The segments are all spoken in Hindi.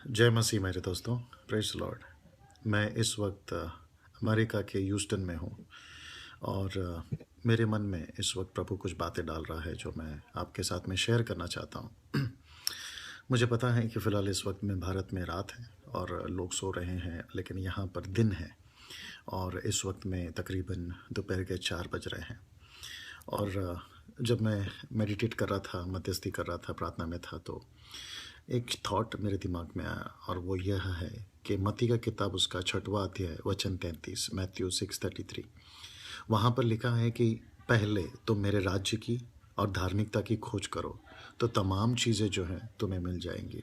जय मसीह मेरे दोस्तों, प्रेज़ लॉर्ड। मैं इस वक्त अमेरिका के ह्यूस्टन में हूँ और मेरे मन में इस वक्त प्रभु कुछ बातें डाल रहा है जो मैं आपके साथ में शेयर करना चाहता हूँ। मुझे पता है कि फ़िलहाल इस वक्त में भारत में रात है और लोग सो रहे हैं, लेकिन यहाँ पर दिन है और इस वक्त में तकरीबन दोपहर के 4 बज रहे हैं। और जब मैं मेडिटेट कर रहा था, मध्यस्थी कर रहा था, प्रार्थना में था, तो एक थॉट मेरे दिमाग में आया और वो यह है कि मत्ती का किताब उसका 6वां अध्याय वचन 33, मैथ्यू 6:33, वहाँ पर लिखा है कि पहले तुम मेरे राज्य की और धार्मिकता की खोज करो तो तमाम चीज़ें जो हैं तुम्हें मिल जाएंगी।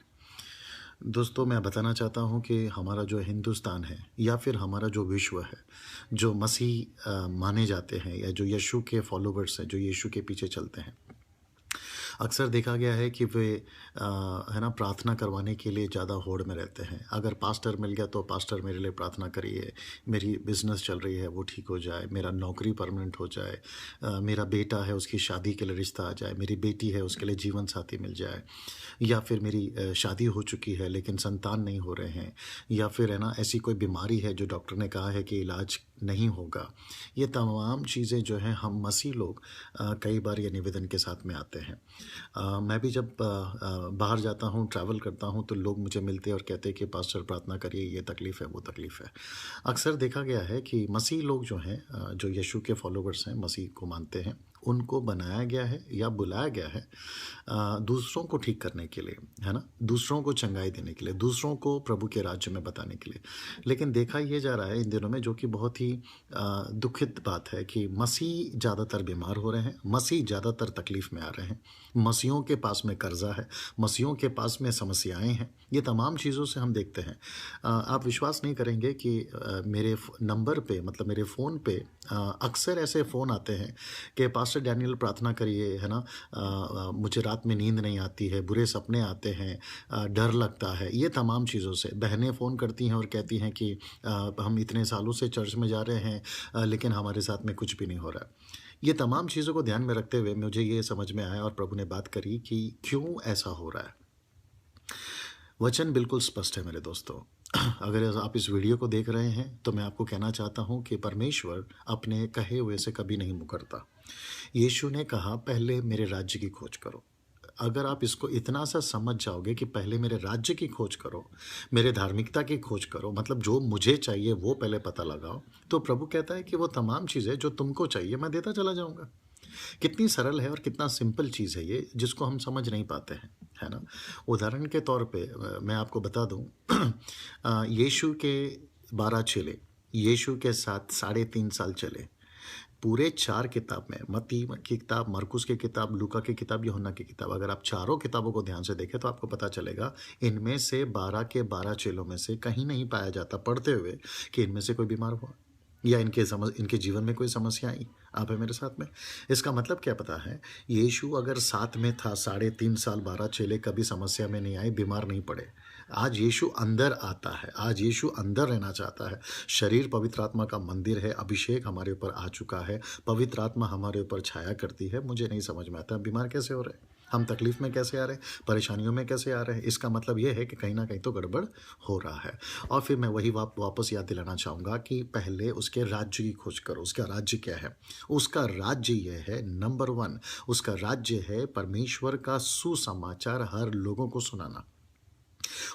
दोस्तों, मैं बताना चाहता हूँ कि हमारा जो हिंदुस्तान है या फिर हमारा जो विश्व है, जो मसीह माने जाते हैं या जो यीशु के फॉलोवर्स हैं, जो यीशु के पीछे चलते हैं, अक्सर देखा गया है कि वे है ना, प्रार्थना करवाने के लिए ज़्यादा होड़ में रहते हैं। अगर पास्टर मिल गया तो पास्टर मेरे लिए प्रार्थना करिए, मेरी बिजनेस चल रही है वो ठीक हो जाए, मेरा नौकरी परमानेंट हो जाए, मेरा बेटा है उसकी शादी के लिए रिश्ता आ जाए, मेरी बेटी है उसके लिए जीवन साथी मिल जाए, या फिर मेरी शादी हो चुकी है लेकिन संतान नहीं हो रहे हैं, या फिर है ना ऐसी कोई बीमारी है जो डॉक्टर ने कहा है कि इलाज नहीं होगा। ये तमाम चीज़ें जो हैं हम मसीह लोग कई बार ये निवेदन के साथ में आते हैं। मैं भी जब बाहर जाता हूँ, ट्रैवल करता हूँ, तो लोग मुझे मिलते हैं और कहते हैं कि पास्टर प्रार्थना करिए, ये तकलीफ़ है, वो तकलीफ़ है। अक्सर देखा गया है कि मसीह लोग जो हैं, जो यीशु के फॉलोवर्स हैं, मसीह को मानते हैं, उनको बनाया गया है या बुलाया गया है दूसरों को ठीक करने के लिए, है ना? दूसरों को चंगाई देने के लिए, दूसरों को प्रभु के राज्य में बताने के लिए। लेकिन देखा ये जा रहा है इन दिनों में, जो कि बहुत ही दुखित बात है, कि मसीह ज़्यादातर बीमार हो रहे हैं, मसीह ज़्यादातर तकलीफ़ में आ रहे हैं, मसीहों के पास में कर्जा है, मसीहों के पास में समस्याएं हैं। ये तमाम चीज़ों से हम देखते हैं। आप विश्वास नहीं करेंगे कि मेरे नंबर पे, मतलब मेरे फ़ोन पे अक्सर ऐसे फ़ोन आते हैं कि पास्टर डैनियल प्रार्थना करिए, है ना, मुझे रात में नींद नहीं आती है, बुरे सपने आते हैं, डर लगता है। ये तमाम चीज़ों से बहनें फ़ोन करती हैं और कहती हैं कि हम इतने सालों से चर्च में जा रहे हैं, लेकिन हमारे साथ में कुछ भी नहीं हो रहा है। ये तमाम चीज़ों को ध्यान में रखते हुए मुझे ये समझ में आया और प्रभु ने बात करी कि क्यों ऐसा हो रहा है। वचन बिल्कुल स्पष्ट है मेरे दोस्तों। अगर आप इस वीडियो को देख रहे हैं तो मैं आपको कहना चाहता हूं कि परमेश्वर अपने कहे हुए से कभी नहीं मुकरता। यीशु ने कहा पहले मेरे राज्य की खोज करो। अगर आप इसको इतना सा समझ जाओगे कि पहले मेरे राज्य की खोज करो, मेरे धार्मिकता की खोज करो, मतलब जो मुझे चाहिए वो पहले पता लगाओ, तो प्रभु कहता है कि वो तमाम चीज़ें जो तुमको चाहिए मैं देता चला जाऊंगा। कितनी सरल है और कितना सिंपल चीज़ है ये, जिसको हम समझ नहीं पाते हैं, है ना? उदाहरण के तौर पे मैं आपको बता दूं, यीशु के 12 चेले यीशु के साथ 3.5 साल चले। पूरे 4 किताब में, मत्ती की किताब, मरकुस की किताब, लूका की किताब, यूहन्ना की किताब, अगर आप चारों किताबों को ध्यान से देखें तो आपको पता चलेगा इनमें से 12 के 12 चेलों में से कहीं नहीं पाया जाता पढ़ते हुए कि इनमें से कोई बीमार हुआ या इनके जीवन में कोई समस्या आई। आप है मेरे साथ में? इसका मतलब क्या पता है? यीशु अगर साथ में था 3.5 साल, 12 चेले कभी समस्या में नहीं आए, बीमार नहीं पड़े। आज यीशु अंदर आता है, आज यीशु अंदर रहना चाहता है। शरीर पवित्र आत्मा का मंदिर है, अभिषेक हमारे ऊपर आ चुका है, पवित्र आत्मा हमारे ऊपर छाया करती है। मुझे नहीं समझ में आता बीमार कैसे हो रहे हैं, हम तकलीफ में कैसे आ रहे हैं, परेशानियों में कैसे आ रहे हैं। इसका मतलब यह है कि कहीं ना कहीं तो गड़बड़ हो रहा है। और फिर मैं वही वापस याद दिलाना चाहूँगा कि पहले उसके राज्य की खोज करो। उसका राज्य क्या है? उसका राज्य यह है, नंबर 1, उसका राज्य है परमेश्वर का सुसमाचार हर लोगों को सुनाना,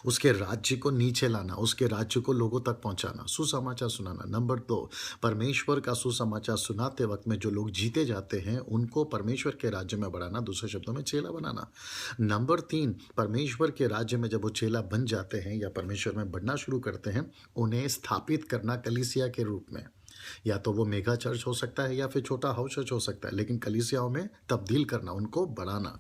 उसके राज्य को नीचे लाना, उसके राज्य को लोगों तक पहुंचाना, सुसमाचार सुनाना। नंबर 2, परमेश्वर का सुसमाचार सुनाते वक्त में जो लोग जीते जाते हैं उनको परमेश्वर के राज्य में बढ़ाना, दूसरे शब्दों में चेला बनाना। नंबर 3, परमेश्वर के राज्य में जब वो चेला बन जाते हैं या परमेश्वर में बढ़ना शुरू करते हैं, उन्हें स्थापित करना कलीसिया के रूप में। या तो वो मेगा चर्च हो सकता है या फिर छोटा हाउस चर्च हो सकता है, लेकिन कलीसियाओं में तब्दील करना, उनको बढ़ाना।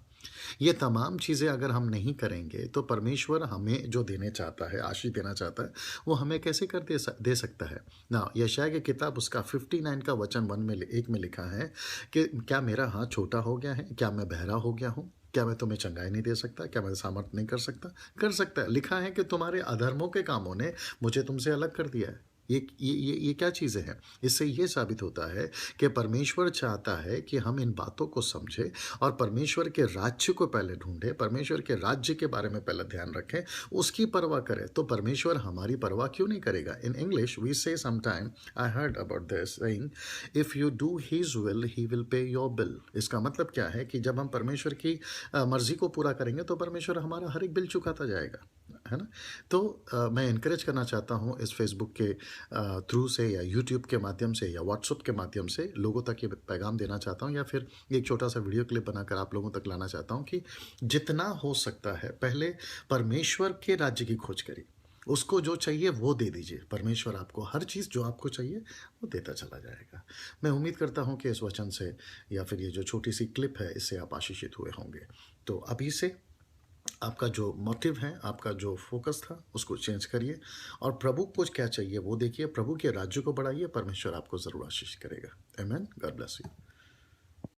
ये तमाम चीज़ें अगर हम नहीं करेंगे तो परमेश्वर हमें जो देने चाहता है, आशीष देना चाहता है, वो हमें कैसे कर दे सकता है ना? यशायाह की किताब उसका 59 का वचन 1 में लिखा है कि क्या मेरा हाथ छोटा हो गया है? क्या मैं बहरा हो गया हूँ? क्या मैं तुम्हें चंगाई नहीं दे सकता? क्या मैं सामर्थ नहीं कर सकता? कर सकता है। लिखा है कि तुम्हारे अधर्मों के कामों ने मुझे तुमसे अलग कर दिया है। ये क्या चीज़ें हैं? इससे ये साबित होता है कि परमेश्वर चाहता है कि हम इन बातों को समझें और परमेश्वर के राज्य को पहले ढूँढें, परमेश्वर के राज्य के बारे में पहले ध्यान रखें, उसकी परवाह करें। तो परमेश्वर हमारी परवाह क्यों नहीं करेगा? इन इंग्लिश वी से sometime, I heard about this saying, if you do his will he will pay your bill. इसका मतलब क्या है कि जब हम परमेश्वर की मर्जी को पूरा करेंगे तो परमेश्वर हमारा हर एक बिल चुकाता जाएगा, है ना? तो मैं इनकरेज करना चाहता हूँ इस फेसबुक के थ्रू से या यूट्यूब के माध्यम से या व्हाट्सएप के माध्यम से लोगों तक ये पैगाम देना चाहता हूँ, या फिर एक छोटा सा वीडियो क्लिप बनाकर आप लोगों तक लाना चाहता हूँ कि जितना हो सकता है पहले परमेश्वर के राज्य की खोज करिए, उसको जो चाहिए वो दे दीजिए। परमेश्वर आपको हर चीज़ जो आपको चाहिए वो देता चला जाएगा। मैं उम्मीद करता हूँ कि इस वचन से या फिर ये जो छोटी सी क्लिप है इससे आप आशीषित हुए होंगे। तो अभी से आपका जो मोटिव है, आपका जो फोकस था, उसको चेंज करिए और प्रभु को क्या चाहिए वो देखिए, प्रभु के राज्य को बढ़ाइए, परमेश्वर आपको ज़रूर आशीष करेगा। आमेन। God bless you.